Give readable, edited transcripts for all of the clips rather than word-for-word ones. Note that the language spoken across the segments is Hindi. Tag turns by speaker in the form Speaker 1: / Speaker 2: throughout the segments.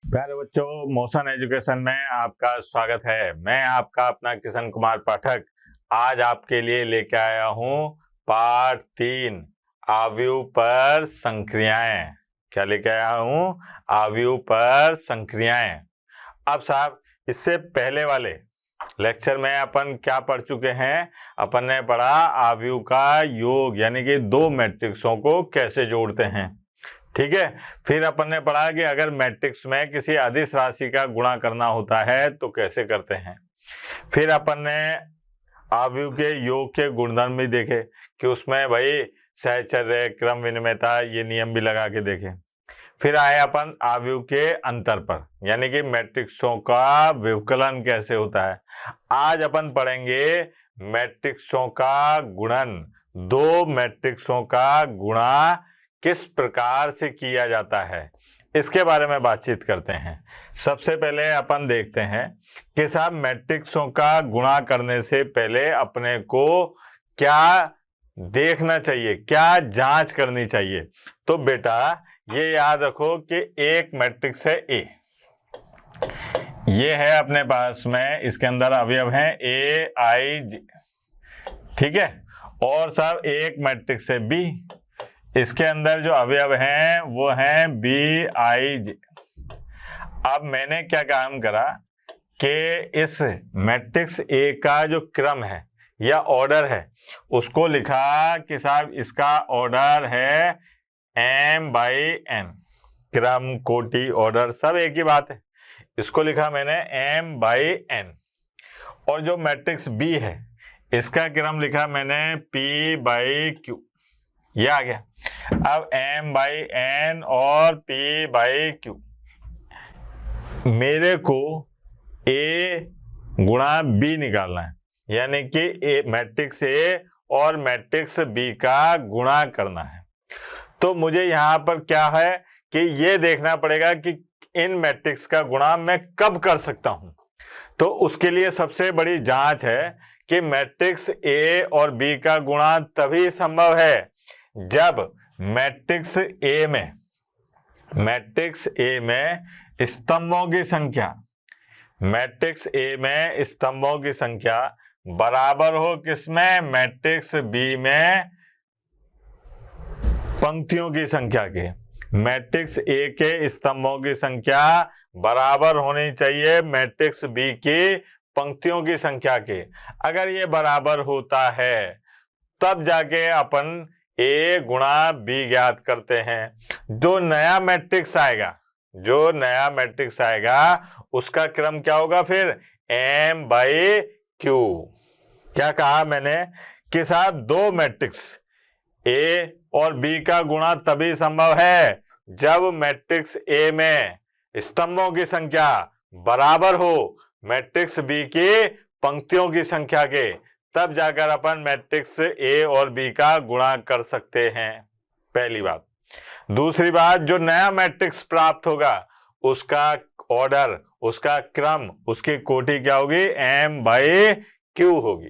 Speaker 1: प्यारे बच्चों, मोशन एजुकेशन में आपका स्वागत है। मैं आपका अपना किशन कुमार पाठक आज आपके लिए लेके आया हूँ पाठ 3 आव्यूह पर संक्रियाएं। क्या लेके आया हूँ? आव्यूह पर संक्रियाएं। अब साहब, इससे पहले वाले लेक्चर में अपन क्या पढ़ चुके हैं? अपन ने पढ़ा आव्यूह का योग, यानी कि दो मैट्रिक्सों को कैसे जोड़ते हैं। ठीक है। फिर अपन ने पढ़ा कि अगर मैट्रिक्स में किसी अदिश राशि का गुणा करना होता है तो कैसे करते हैं। फिर अपन ने आव्यूह के योग के गुणधर्म भी देखे कि उसमें भाई सहचर्य, क्रम विनिमयता, ये नियम भी लगा के देखे। फिर आए अपन आव्यूह के अंतर पर, यानी कि मैट्रिक्सों का विकलन कैसे होता है। आज अपन पढ़ेंगे मैट्रिक्सों का गुणन, दो मैट्रिक्सों का गुणा किस प्रकार से किया जाता है, इसके बारे में बातचीत करते हैं। सबसे पहले अपन देखते हैं कि साहब मैट्रिक्सों का गुणा करने से पहले अपने को क्या देखना चाहिए, क्या जांच करनी चाहिए। तो बेटा ये याद रखो कि एक मैट्रिक्स है ए, ये है अपने पास में, इसके अंदर अवयव हैं ए आई जे, ठीक है। और साहब एक मैट्रिक्स है बी, इसके अंदर जो अवयव हैं वो हैं बी आई जे। अब मैंने क्या काम करा कि इस मैट्रिक्स ए का जो क्रम है या ऑर्डर है उसको लिखा कि साहब इसका ऑर्डर है m/n, क्रम, कोटि, ऑर्डर सब एक ही बात है। इसको लिखा मैंने m/n। और जो मैट्रिक्स बी है इसका क्रम लिखा मैंने p/q, ये आ गया। अब m/n और p/q, मेरे को a गुणा b निकालना है, यानी कि मैट्रिक्स a और मैट्रिक्स b का गुणा करना है। तो मुझे यहाँ पर क्या है कि ये देखना पड़ेगा कि इन मैट्रिक्स का गुणा मैं कब कर सकता हूँ। तो उसके लिए सबसे बड़ी जांच है कि मैट्रिक्स a और b का गुणा तभी संभव है जब मैट्रिक्स ए में स्तंभों की संख्या, मैट्रिक्स ए में स्तंभों की संख्या बराबर हो किसमें? मैट्रिक्स बी में पंक्तियों की संख्या के। मैट्रिक्स ए के स्तंभों की संख्या बराबर होनी चाहिए मैट्रिक्स बी की पंक्तियों की संख्या के। अगर ये बराबर होता है तब जाके अपन ए गुणा बी ज्ञात करते हैं। जो नया मैट्रिक्स आएगा उसका क्रम क्या होगा फिर? m/q। क्या कहा मैंने कि साहब दो मैट्रिक्स ए और बी का गुणा तभी संभव है जब मैट्रिक्स ए में स्तंभों की संख्या बराबर हो मैट्रिक्स बी की पंक्तियों की संख्या के, तब जाकर अपन मैट्रिक्स ए और बी का गुणा कर सकते हैं। पहली बात। दूसरी बात, जो नया मैट्रिक्स प्राप्त होगा उसका ऑर्डर, उसका क्रम, उसकी कोटि क्या होगी? m/q होगी।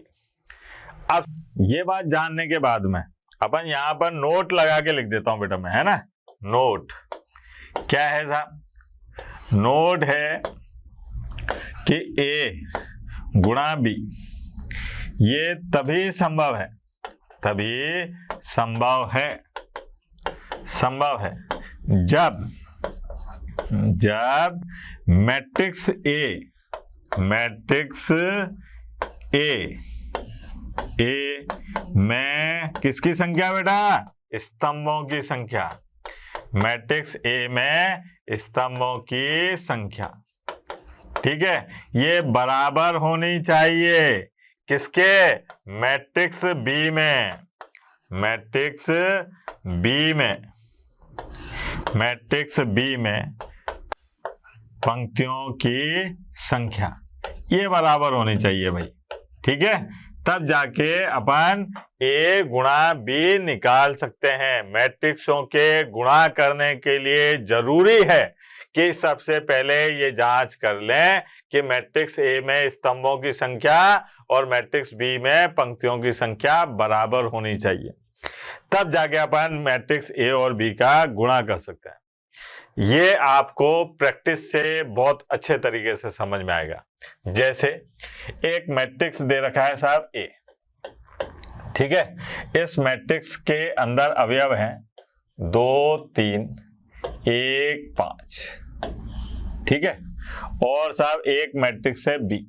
Speaker 1: अब ये बात जानने के बाद में अपन यहां पर नोट लगा के लिख देता हूं बेटा मैं, है ना। नोट क्या है साहब? नोट है कि a गुणा b ये तभी संभव है जब मैट्रिक्स ए में किसकी संख्या बेटा? स्तंभों की संख्या। मैट्रिक्स ए में स्तंभों की संख्या, ठीक है, ये बराबर होनी चाहिए किसके? मैट्रिक्स बी में पंक्तियों की संख्या ये बराबर होनी चाहिए भाई, ठीक है। तब जाके अपन ए गुणा बी निकाल सकते हैं। मैट्रिक्सों के गुणा करने के लिए जरूरी है कि सबसे पहले ये जांच कर लें कि मैट्रिक्स ए में स्तंभों की संख्या और मैट्रिक्स बी में पंक्तियों की संख्या बराबर होनी चाहिए, तब जाके अपन मैट्रिक्स ए और बी का गुणा कर सकते हैं। ये आपको प्रैक्टिस से बहुत अच्छे तरीके से समझ में आएगा। जैसे एक मैट्रिक्स दे रखा है साहब ए, ठीक है। इस मैट्रिक्स के अंदर अवयव हैं 2 3 1 5, ठीक है। और साहब एक मैट्रिक्स है बी,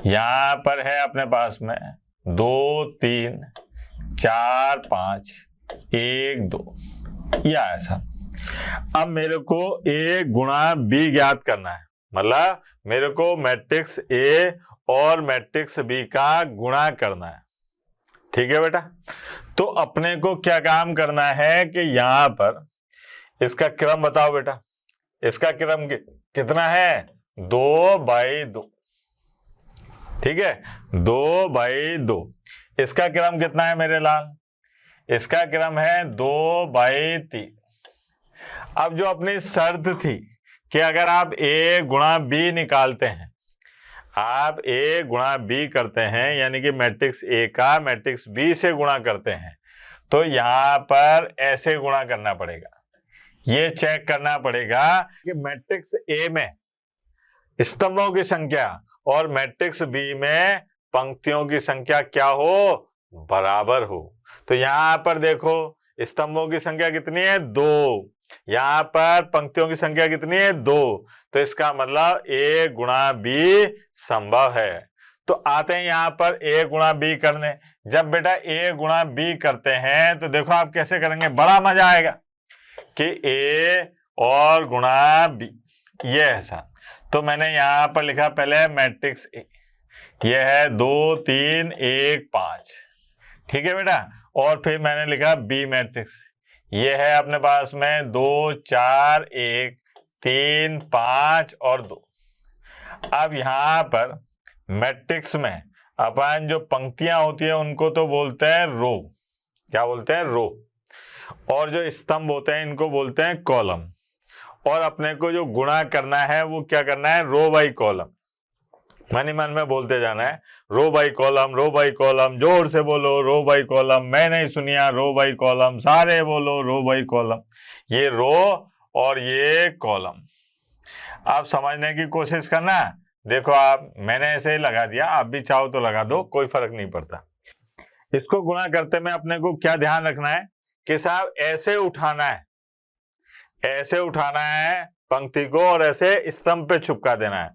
Speaker 1: यहां पर है अपने पास में 2 3 4 5 1 2, या ऐसा। अब मेरे को ए गुणा बी ज्ञात करना है, मतलब मेरे को मैट्रिक्स ए और मैट्रिक्स बी का गुणा करना है, ठीक है बेटा। तो अपने को क्या काम करना है कि यहां पर इसका क्रम बताओ बेटा, इसका क्रम कितना है 2/2, ठीक है, 2/2। इसका क्रम कितना है मेरे लाल, इसका क्रम है 2/3। अब जो अपनी शर्त थी कि अगर आप ए गुणा बी निकालते हैं, आप ए गुणा बी करते हैं, यानी कि मैट्रिक्स ए का मैट्रिक्स बी से गुणा करते हैं, तो यहां पर ऐसे गुणा करना पड़ेगा। ये चेक करना पड़ेगा कि मैट्रिक्स ए में स्तंभों की संख्या और मैट्रिक्स बी में पंक्तियों की संख्या क्या हो, बराबर हो। तो यहां पर देखो स्तंभों की संख्या कितनी है 2, यहां पर पंक्तियों की संख्या कितनी है 2, तो इसका मतलब ए गुणा बी संभव है। तो आते हैं यहां पर ए गुणा बी करने। जब बेटा ए गुणा बी करते हैं तो देखो आप कैसे करेंगे, बड़ा मजा आएगा कि ए और गुणा बी, ये ऐसा। तो मैंने यहां पर लिखा पहले मैट्रिक्स ए, ये है 2 3 1 5, ठीक है बेटा। और फिर मैंने लिखा बी मैट्रिक्स, ये है अपने पास में 2 4 1 3 5 और 2। अब यहां पर मैट्रिक्स में अपन जो पंक्तियां होती है उनको तो बोलते हैं रो, क्या बोलते हैं रो, और जो स्तंभ होते हैं इनको बोलते हैं कॉलम। और अपने को जो गुणा करना है वो क्या करना है, रो बाई कॉलम, मन ही मन में बोलते जाना है row by column, row by column, जोर से बोलो रो बाई कॉलम, मैं नहीं सुनिया रो बाई कॉलम, सारे बोलो रो बाई कॉलम। ये रो और ये कॉलम। आप समझने की कोशिश करना। देखो आप, मैंने ऐसे लगा दिया, आप भी चाहो तो लगा दो, कोई फर्क नहीं पड़ता। इसको गुणा करते में अपने को क्या ध्यान रखना है कि साहब ऐसे उठाना है, ऐसे उठाना है पंक्ति को और ऐसे स्तंभ पे चिपका देना है।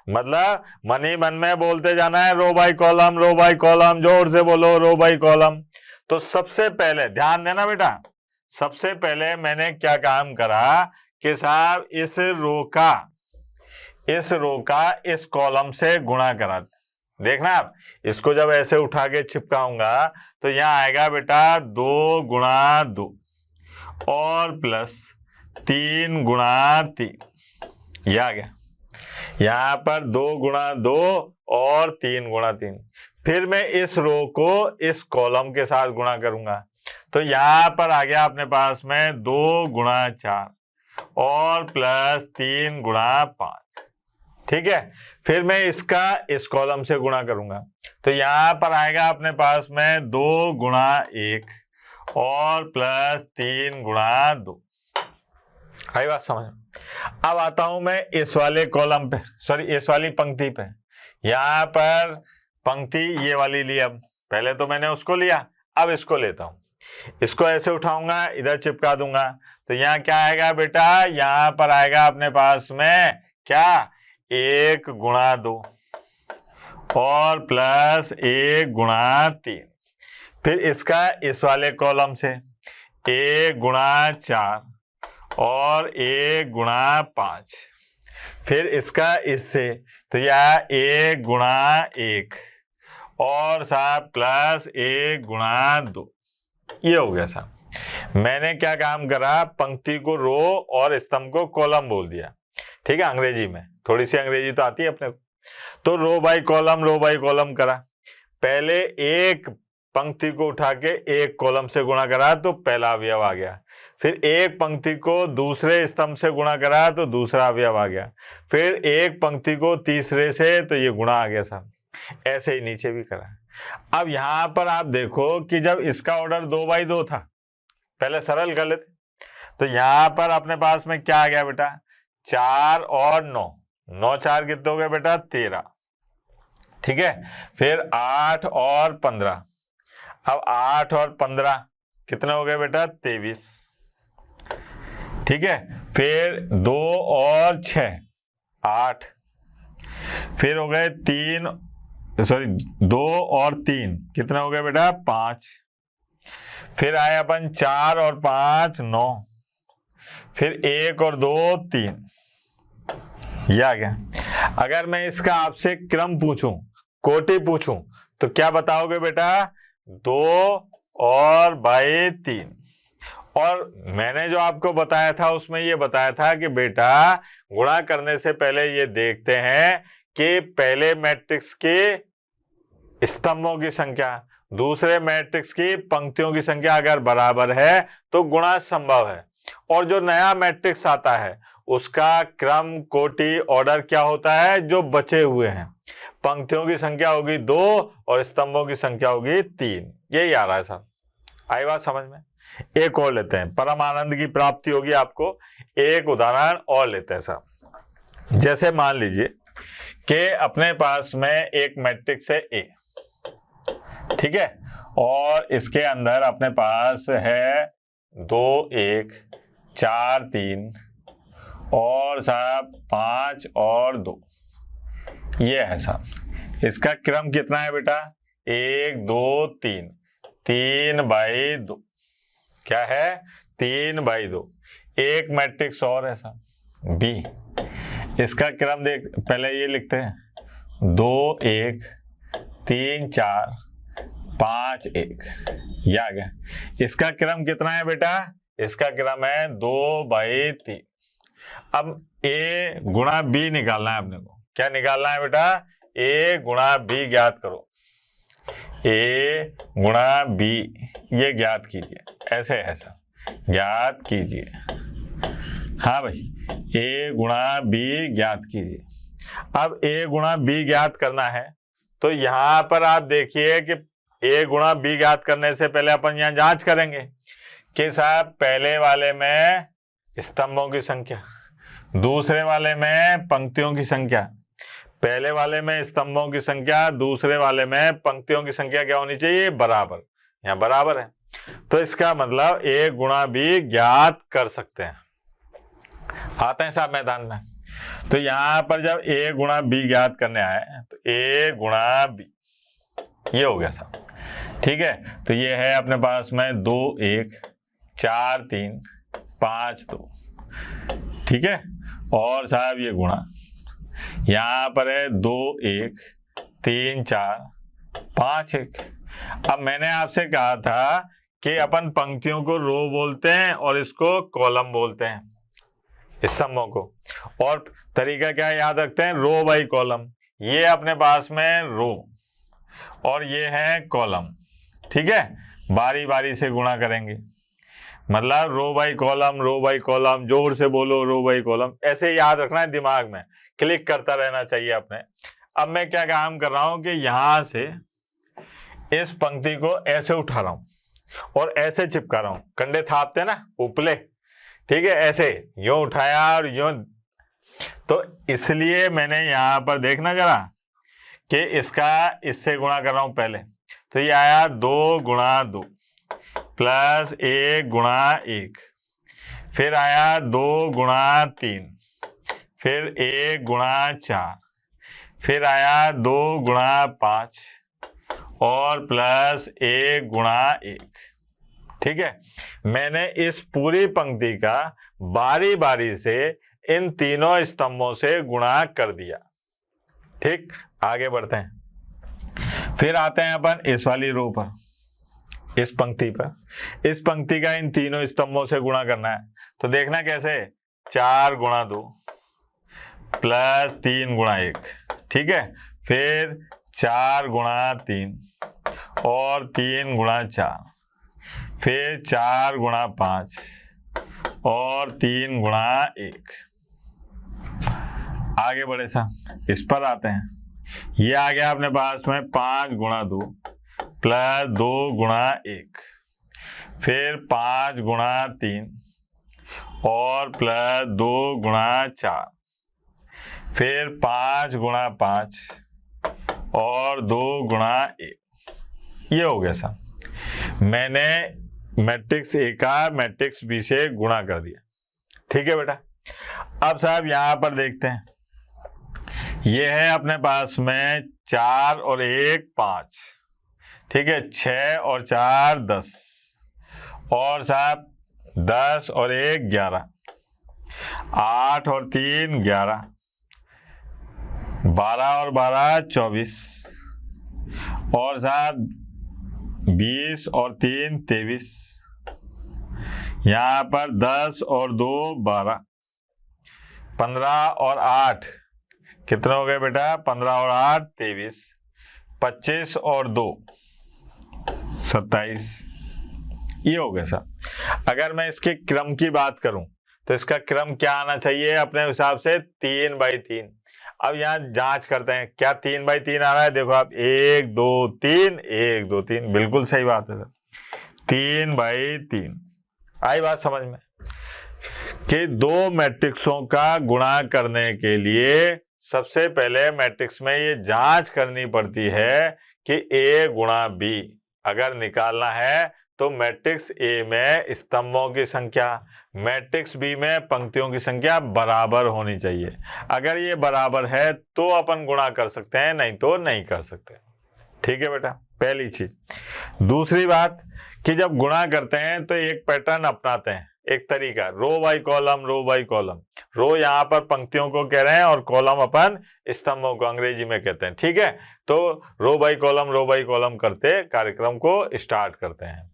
Speaker 1: मतलब मन ही मन में बोलते जाना है row by column, row by column, जोर से बोलो रो बाई कॉलम। तो सबसे पहले ध्यान देना बेटा, सबसे पहले मैंने क्या काम करा कि साहब इस रो का इस कॉलम से गुणा करा। देखना आप, इसको जब ऐसे उठा के चिपकाऊंगा तो यहां आएगा बेटा 2 गुणा 2 और प्लस 3 गुणा 3, यह आ गया। यहां पर 2 गुणा 2 और 3 गुणा 3। फिर मैं इस रो को इस कॉलम के साथ गुणा करूंगा, तो यहां पर आ गया अपने पास में 2 गुणा 4 और प्लस 3 गुणा 5, ठीक है। फिर मैं इसका इस कॉलम से गुणा करूंगा, तो यहां पर आएगा अपने पास में 2 गुणा 1 और प्लस 3 गुणा 2। आई बात समझ। अब आता हूं मैं इस वाले कॉलम पे, सॉरी इस वाली पंक्ति पे। यहां पर पंक्ति ये वाली ली, अब पहले तो मैंने उसको लिया, अब इसको लेता हूं। इसको ऐसे उठाऊंगा, इधर चिपका दूंगा, तो यहाँ क्या आएगा बेटा, यहां पर आएगा अपने पास में क्या 1 गुणा 2 और प्लस 1 गुणा 3। फिर इसका इस वाले कॉलम से 1 गुणा 4 और 1 गुणा 5। फिर इसका इससे, तो यह 1 गुणा 1 और साहब प्लस 1 गुणा 2, ये हो गया साहब। मैंने क्या काम करा, पंक्ति को रो और स्तंभ को कॉलम बोल दिया, ठीक है। अंग्रेजी में थोड़ी सी अंग्रेजी तो आती है अपने को, तो रो बाई कॉलम करा। पहले एक पंक्ति को उठा के एक कॉलम से गुणा करा तो पहला अवयव आ गया। फिर एक पंक्ति को दूसरे स्तंभ से गुणा करा तो दूसरा अवयव आ गया। फिर एक पंक्ति को तीसरे से, तो ये गुणा आ गया साहब। ऐसे ही नीचे भी करा। अब यहां पर आप देखो कि जब इसका ऑर्डर 2/2 था, पहले सरल कर लेते, तो यहाँ पर अपने पास में क्या आ गया बेटा, 4 और 9, 9 4 कितने हो गए बेटा, 13। ठीक है, फिर 8 और 15, अब 8 और 15 कितने हो गए बेटा, 23। ठीक है, फिर 2 और 6 8, फिर हो गए 2 और 3 कितने हो गए बेटा, 5। फिर आए अपन 4 और 5 9, फिर 1 और 2 3, ये आ गया। अगर मैं इसका आपसे क्रम पूछूं, कोटि पूछूं, तो क्या बताओगे बेटा, 2 और बाई 3। और मैंने जो आपको बताया था उसमें ये बताया था कि बेटा गुणा करने से पहले ये देखते हैं कि पहले मैट्रिक्स के स्तंभों की संख्या दूसरे मैट्रिक्स की पंक्तियों की संख्या अगर बराबर है तो गुणा संभव है। और जो नया मैट्रिक्स आता है उसका क्रम कोटि ऑर्डर क्या होता है, जो बचे हुए हैं पंक्तियों की संख्या होगी 2 और स्तंभों की संख्या होगी 3। यही आ रहा है साहब, आई बात समझ में। एक और लेते हैं, परम आनंद की प्राप्ति होगी आपको। एक उदाहरण और लेते हैं साहब। जैसे मान लीजिए कि अपने पास में एक मैट्रिक्स है ए, ठीक है, और इसके अंदर अपने पास है 2 1 4 3 और साहब 5 और 2, ये है साहब। इसका क्रम कितना है बेटा, 1 2 3, 3 बाई 2, क्या है, 3 बाई 2। एक मैट्रिक्स और है साहब बी, इसका क्रम देख, पहले ये लिखते हैं 2 1 3 4 5 1, ये आ गया। इसका क्रम कितना है बेटा, इसका क्रम है 2 बाई 3। अब ए गुणा बी निकालना है अपने को। क्या निकालना है बेटा, ए गुणा बी ज्ञात करो। ए गुणा बी ये ज्ञात कीजिए, ऐसे ऐसा ज्ञात कीजिए। हाँ भाई, ए गुणा बी ज्ञात कीजिए। अब ए गुणा बी ज्ञात करना है तो यहां पर आप देखिए कि ए गुणा बी ज्ञात करने से पहले अपन यहां जांच करेंगे कि साहब पहले वाले में स्तंभों की संख्या, दूसरे वाले में पंक्तियों की संख्या, पहले वाले में स्तंभों की संख्या, दूसरे वाले में पंक्तियों की संख्या क्या होनी चाहिए, बराबर। यहाँ बराबर है तो इसका मतलब ए गुणा बी ज्ञात कर सकते हैं। आते हैं साहब मैदान में। तो यहां पर जब ए गुणा बी ज्ञात करने आए तो ए गुणा बी ये हो गया साहब। ठीक है, तो ये है अपने पास में 2 1 4 3 5 2, ठीक है, और साहब ये गुणा यहां पर है 2 1 3 4 5 1। अब मैंने आपसे कहा था कि अपन पंक्तियों को रो बोलते हैं और इसको कॉलम बोलते हैं, स्तंभों को। और तरीका क्या याद रखते हैं, रो बाई कॉलम। ये अपने पास में रो और ये है कॉलम, ठीक है, बारी बारी से गुणा करेंगे। मतलब row by column, row by column, जोर से बोलो रो बाई कॉलम, ऐसे याद रखना है, दिमाग में क्लिक करता रहना चाहिए अपने। अब मैं क्या काम कर रहा हूं कि यहां से इस पंक्ति को ऐसे उठा रहा हूं और ऐसे चिपका रहा हूं, कंडे थापते ना उपले, ठीक है, ऐसे यूं उठाया और यूं। तो इसलिए मैंने यहां पर देखना जरा कि इसका इससे गुणा कर रहा हूं पहले, तो ये आया 2 गुणा 2 प्लस 1 गुणा 1, फिर आया 2 गुणा 3, फिर 1 गुणा 4, फिर आया 2 गुणा 5 और प्लस 1 गुणा 1। ठीक है, मैंने इस पूरी पंक्ति का बारी बारी से इन तीनों स्तंभों से गुणा कर दिया। ठीक, आगे बढ़ते हैं। फिर आते हैं अपन इस वाली रो पर, इस पंक्ति पर। इस पंक्ति का इन तीनों स्तंभों से गुणा करना है, तो देखना कैसे, 4 गुणा 2 प्लस 3 गुणा 1, ठीक है, फिर 4 गुणा 3 और 3 गुणा 4, फिर 4 गुणा 5 और 3 गुणा 1। आगे बढ़े साहब, इस पर आते हैं। ये आ गया अपने पास में 5 गुणा 2 प्लस 2 गुणा 1, फिर 5 गुणा 3 और प्लस 2 गुणा 4, फिर 5 गुणा 5 और 2 गुणा 1। ये हो गया साहब, मैंने मैट्रिक्स ए का मैट्रिक्स बी से गुणा कर दिया। ठीक है बेटा, अब साहब यहां पर देखते हैं, ये है अपने पास में 4 और 1 5, ठीक है, 6 और 4 10, और साहब 10 और 1 11, 8 और 3 11, 12 और 12 24, और साहब 20 और 3 23, यहाँ पर 10 और 2 12, 15 और 8 कितने हो गए बेटा, 15 और 8 23, 25 और 2 27। ये हो गया सर। अगर मैं इसके क्रम की बात करूं तो इसका क्रम क्या आना चाहिए अपने हिसाब से, 3/3। अब यहाँ जांच करते हैं, क्या 3/3 आ रहा है? देखो आप, 1 2 3 1 2 3, बिल्कुल सही बात है सर, 3/3। आई बात समझ में कि दो मैट्रिक्सों का गुणा करने के लिए सबसे पहले मैट्रिक्स में ये जांच करनी पड़ती है कि ए गुणा बी अगर निकालना है तो मैट्रिक्स ए में स्तंभों की संख्या, मैट्रिक्स बी में पंक्तियों की संख्या बराबर होनी चाहिए। अगर ये बराबर है तो अपन गुणा कर सकते हैं, नहीं तो नहीं कर सकते। ठीक है बेटा, पहली चीज। दूसरी बात कि जब गुणा करते हैं तो एक पैटर्न अपनाते हैं, एक तरीका, row by column, row by column. Row यहाँ पर पंक्तियों को कह रहे हैं और कॉलम अपन स्तंभों को अंग्रेजी में कहते हैं। ठीक है, तो रो बाई कॉलम करते कार्यक्रम को स्टार्ट करते हैं।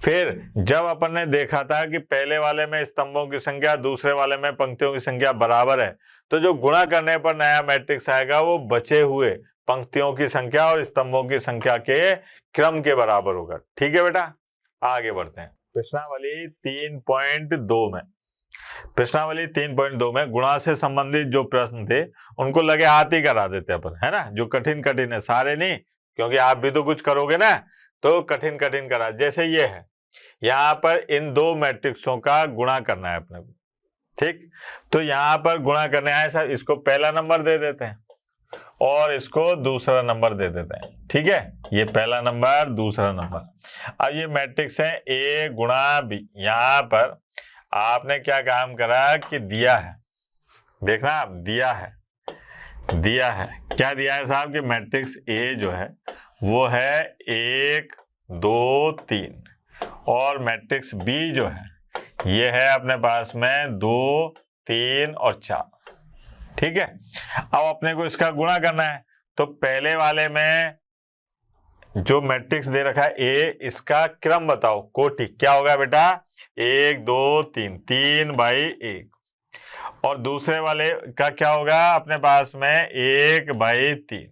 Speaker 1: फिर जब अपन ने देखा था कि पहले वाले में स्तंभों की संख्या, दूसरे वाले में पंक्तियों की संख्या बराबर है, तो जो गुणा करने पर नया मैट्रिक्स आएगा वो बचे हुए पंक्तियों की संख्या और स्तंभों की संख्या के क्रम के बराबर होगा। ठीक है बेटा, आगे बढ़ते हैं। प्रश्नावली 3.2 में, प्रश्नावली 3.2 में गुणा से संबंधित जो प्रश्न थे उनको लगे हाथ ही करा देते अपन, है ना, जो कठिन कठिन है, सारे नहीं, क्योंकि आप भी तो कुछ करोगे ना, तो कठिन कठिन करा। जैसे ये है, यहाँ पर इन दो मैट्रिक्सों का गुणा करना है अपने को। ठीक, तो यहाँ पर गुणा करने आए सर, इसको पहला नंबर दे देते हैं और इसको दूसरा नंबर दे देते हैं। ठीक है, ये पहला नंबर, दूसरा नंबर। अब ये मैट्रिक्स है ए गुणा बी। यहाँ पर आपने क्या काम करा कि दिया है, देखना आप, दिया है क्या दिया है साहब कि मैट्रिक्स ए जो है वो है 1 2 3, और मैट्रिक्स बी जो है ये है अपने पास में 2 3 और 4। ठीक है, अब अपने को इसका गुणा करना है, तो पहले वाले में जो मैट्रिक्स दे रखा है ए, इसका क्रम बताओ, कोटि क्या होगा बेटा, 1 2 3, 3/1, और दूसरे वाले का क्या होगा अपने पास में 1/3।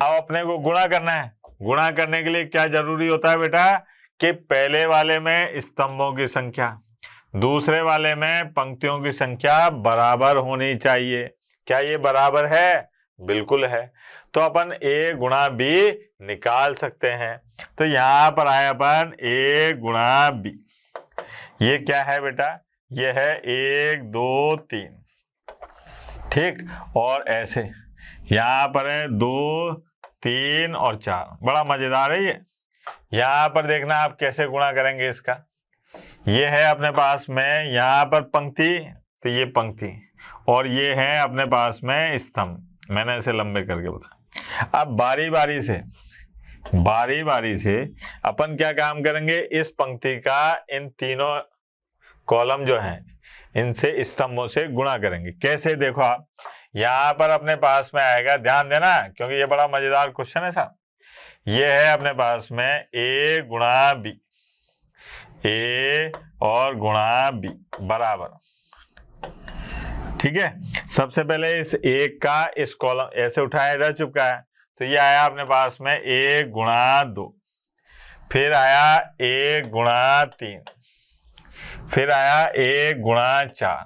Speaker 1: अब अपने को गुणा करना है, गुणा करने के लिए क्या जरूरी होता है बेटा कि पहले वाले में स्तंभों की संख्या, दूसरे वाले में पंक्तियों की संख्या बराबर होनी चाहिए। क्या ये बराबर है? बिल्कुल है, तो अपन ए गुणा बी निकाल सकते हैं। तो यहां पर आया अपन ए गुणा बी, ये क्या है बेटा, ये है 1 2 3। ठीक, और ऐसे यहां पर है 2 3 और 4। बड़ा मजेदार है ये। यहां पर देखना आप कैसे गुणा करेंगे इसका। ये है अपने पास में यहाँ पर पंक्ति, तो ये पंक्ति, और ये है अपने पास में स्तंभ। मैंने ऐसे लंबे करके बताया। अब बारी बारी से अपन क्या काम करेंगे, इस पंक्ति का इन तीनों कॉलम जो हैं इनसे स्तंभों से गुणा करेंगे। कैसे, देखो आप, यहाँ पर अपने पास में आएगा, ध्यान देना क्योंकि ये बड़ा मजेदार क्वेश्चन है साहब। ये है अपने पास में ए गुणा बी, ए और गुणा बी बराबर। ठीक है, सबसे पहले इस एक का इस कॉलम ऐसे उठाया, इधर चिपकाया, तो ये आया अपने पास में 1 गुणा 2, फिर आया 1 गुणा 3, फिर आया 1 गुणा 4।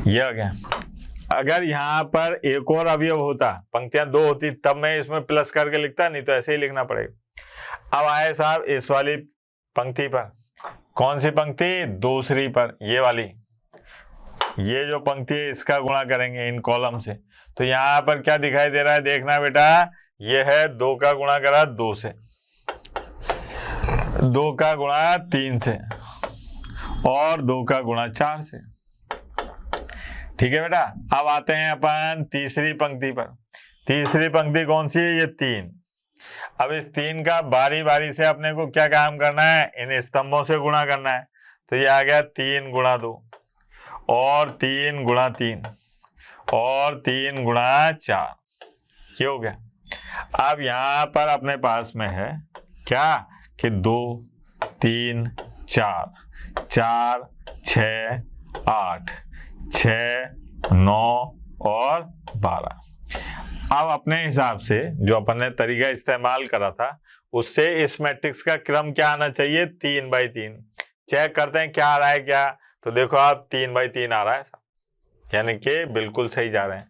Speaker 1: ये हो गया। अगर यहाँ पर एक और अवयव होता, पंक्तियां 2 होती, तब मैं इसमें प्लस करके लिखता, नहीं तो ऐसे ही लिखना पड़ेगा। अब आए साहब इस वाली पंक्ति पर, कौन सी पंक्ति? दूसरी पर, ये वाली, ये जो पंक्ति है इसका गुणा करेंगे इन कॉलम से। तो यहाँ पर क्या दिखाई दे रहा है, देखना बेटा, ये है 2 का गुणा करा 2 से, 2 का गुणा 3 से और 2 का गुणा 4 से। ठीक है बेटा। अब आते हैं अपन तीसरी पंक्ति पर। तीसरी पंक्ति कौन सी है? ये 3। अब इस 3 का बारी बारी से अपने को क्या काम करना है? इन स्तंभों से गुणा करना है। तो ये आ गया 3 गुणा 2 और 3 गुणा 3 और 3 गुणा 4, ये हो गया। अब यहाँ पर अपने पास में है क्या कि 2 3 4 4 6 8 6 9 और 12। अब अपने हिसाब से जो अपन ने तरीका इस्तेमाल करा था उससे इस मैट्रिक्स का क्रम क्या आना चाहिए? 3/3। चेक करते हैं क्या आ रहा है क्या। तो देखो आप 3/3 आ रहा है, यानी कि बिल्कुल सही जा रहे हैं।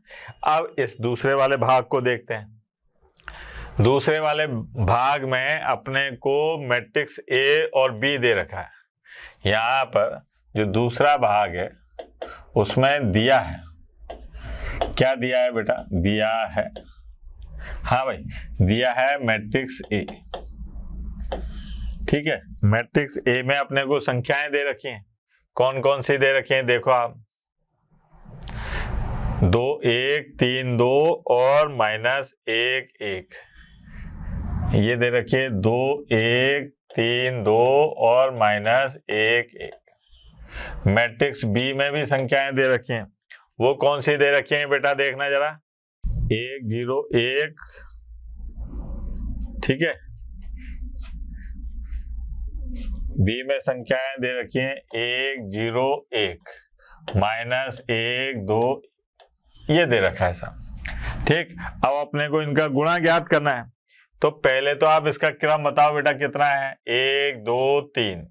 Speaker 1: अब इस दूसरे वाले भाग को देखते हैं। दूसरे वाले भाग में अपने को मैट्रिक्स ए और बी दे रखा है। यहाँ पर जो दूसरा भाग है उसमें दिया है, क्या दिया है बेटा? दिया है, हाँ भाई, दिया है मैट्रिक्स ए। ठीक है, मैट्रिक्स ए में अपने को संख्याएं दे रखी हैं। कौन कौन सी दे रखी हैं? देखो आप, 2 1 3 2 और -1 1, ये दे रखी है 2 1 3 2 और -1 1। मैट्रिक्स बी में भी संख्याएं दे रखी हैं। वो कौन सी दे रखी हैं बेटा? देखना जरा, 1 0 1, ठीक है। बी में संख्याएं दे रखी हैं 1 0 1 -1 2, ये दे रखा है सब। ठीक, अब अपने को इनका गुणा ज्ञात करना है। तो पहले तो आप इसका क्रम बताओ बेटा कितना है? 1 2 3,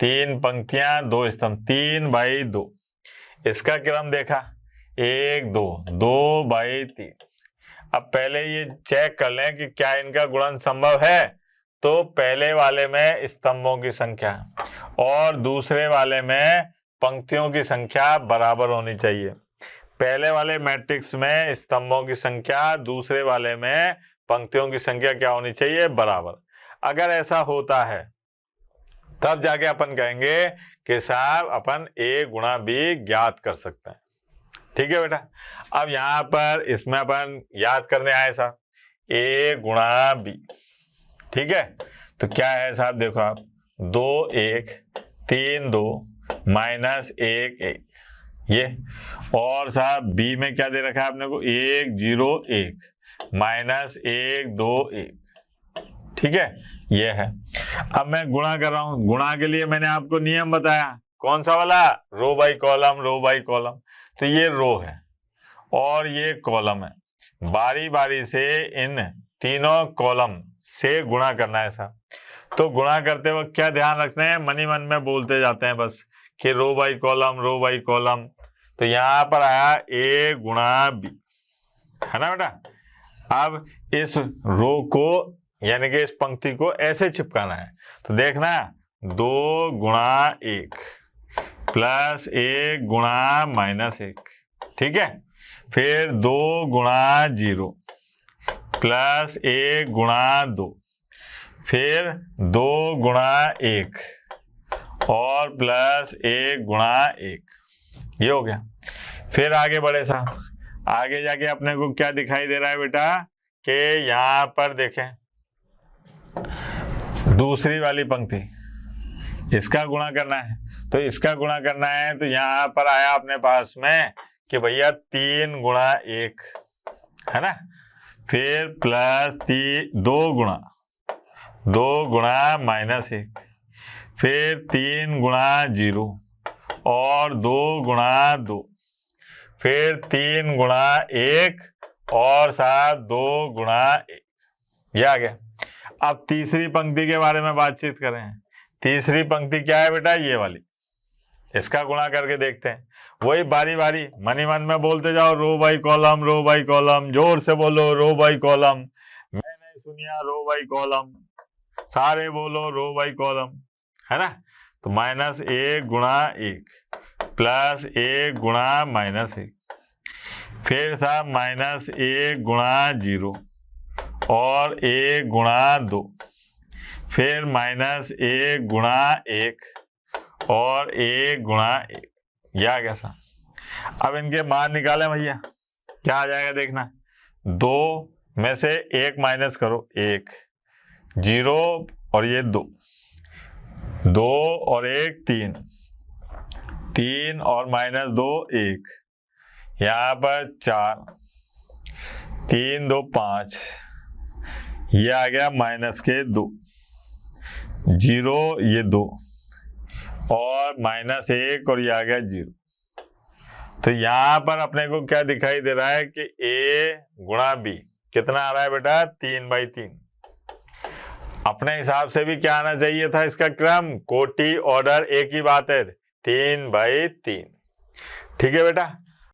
Speaker 1: 3 पंक्तियां 2 स्तंभ, 3/2। इसका क्रम देखा 1 2 2/3। अब पहले ये चेक कर लें कि क्या इनका गुणन संभव है। तो पहले वाले में स्तंभों की संख्या और दूसरे वाले में पंक्तियों की संख्या बराबर होनी चाहिए। पहले वाले मैट्रिक्स में स्तंभों की संख्या, दूसरे वाले में पंक्तियों की संख्या क्या होनी चाहिए? बराबर। अगर ऐसा होता है तब जाके अपन कहेंगे कि साहब अपन ए गुणा बी ज्ञात कर सकते हैं। ठीक है बेटा। अब यहाँ पर इसमें अपन याद करने आए साहब, ए गुणा बी। ठीक है, तो क्या है साहब? देखो आप, 2 1 3 2 -1 1, ये। और साहब बी में क्या दे रखा है आपने को? 1 0 1 -1 2 1। ठीक है, ये है। अब मैं गुणा कर रहा हूं। गुणा के लिए मैंने आपको नियम बताया, कौन सा वाला? Row by column, row by column. तो ये रो है और ये कॉलम है। बारी बारी से इन तीनों कॉलम से गुणा करना है साहब। तो गुणा करते वक्त क्या ध्यान रखते हैं? मन ही मन में बोलते जाते हैं बस कि row by column, row by column. तो यहाँ पर आया ए गुणा बी, है ना बेटा। अब इस रो को यानी कि इस पंक्ति को ऐसे चिपकाना है। तो देखना, 2 गुणा 1 प्लस 1 गुणा -1, ठीक है। फिर 2 गुणा 0 प्लस 1 गुणा 2, फिर 2 गुणा 1 और प्लस 1 गुणा 1, ये हो गया। फिर आगे बढ़े साहब, आगे जाके अपने को क्या दिखाई दे रहा है बेटा कि यहाँ पर देखें दूसरी वाली पंक्ति, इसका गुणा करना है। तो इसका गुणा करना है तो यहाँ पर आया अपने पास में कि भैया 3 गुणा 1, है ना। फिर प्लस 2 गुणा -1, फिर 3 गुणा 0 और 2 गुणा 2, फिर 3 गुणा 1 और साथ 2 गुणा 1, ये आ गया। अब तीसरी पंक्ति के बारे में बातचीत करें। तीसरी पंक्ति क्या है बेटा? ये वाली। इसका गुणा करके देखते हैं। वही बारी बारी मन ही मन में बोलते जाओ, row by column, row by column. जोर से बोलो रो बाई कॉलम। मैंने सुनिया रो बाई कॉलम। सारे बोलो रो बाई कॉलम, है ना। तो -1 गुणा 1 प्लस 1 गुणा -1, फिर साहब -1 गुणा 0 और 1 गुणा 2, फिर -1 गुणा 1 और 1 गुणा 1। यह आ गया साहब। अब इनके मान निकालें भैया, क्या आ जाएगा देखना। 2 में से 1 माइनस करो, 1, 0 और ये 2, 2 और 1 3, 3 और -2 1, यहाँ पर 4, 3 2 5, ये आ गया -2, 0 ये 2 और -1 और ये आ गया 0। तो यहाँ पर अपने को क्या दिखाई दे रहा है कि a गुणा b कितना आ रहा है बेटा, 3/3। अपने हिसाब से भी क्या आना चाहिए था इसका क्रम, कोटि ऑर्डर, एक ही बात है, 3/3। ठीक है बेटा।